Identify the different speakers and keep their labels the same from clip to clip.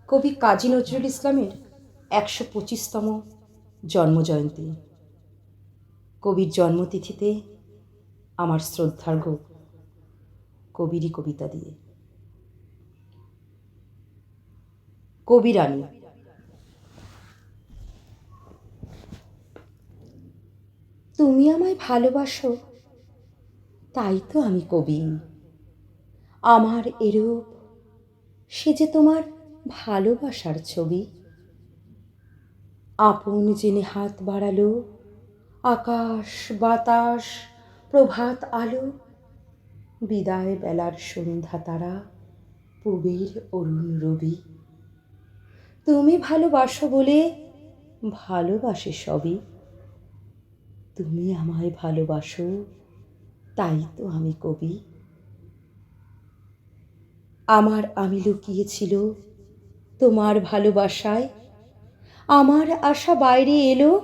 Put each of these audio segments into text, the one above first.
Speaker 1: কবি কাজী নজরুল ইসলামের ১২৫তম জন্মজয়ন্তী। কবির জন্মতিথিতে আমার শ্রদ্ধার্ঘ কবিরই কবিতা দিয়ে। কবিরানী। তুমি আমায় ভালোবাসো, তাই তো আমি কবি। আমার এরূপ সে যে তোমার ভালোবাসার ছবি। আপন জেনে হাত বাড়ালো, আকাশ বাতাস প্রভাত আলো, বিদায় বেলার সন্ধ্যা তারা, পুবের অরুণ রবি। তুমি ভালোবাসো বলে ভালোবাসে সবই। তুমি আমায় ভালোবাসো, তাই তো আমি কবি। আমার আমি লুকিয়েছিল তোমার ভালোবাসায়, আমার আশা বাইরে এলো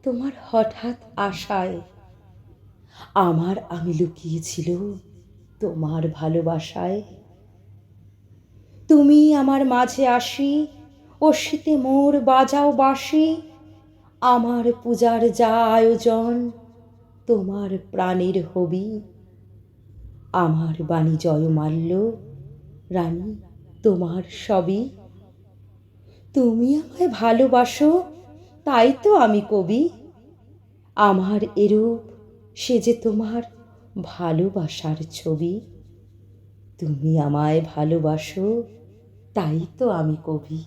Speaker 1: তোমার হঠাৎ আশায়। আমার আমি লুকিয়েছিল তোমার ভালোবাসায়। তুমি আমার মাঝে আসি, অশ্বিতে মোর বাজাও বাঁশি। আমার পূজার যা আয়োজন তোমার প্রাণের হবি। আমার বাণী জয়মাল্য, রানী তোমার সবই। তুমি আমায় ভালোবাসো, তাই তো আমি কবি। আমার এরূপ সে যে তোমার ভালোবাসার ছবি। তুমি আমায় ভালোবাসো, তাই তো আমি কবি।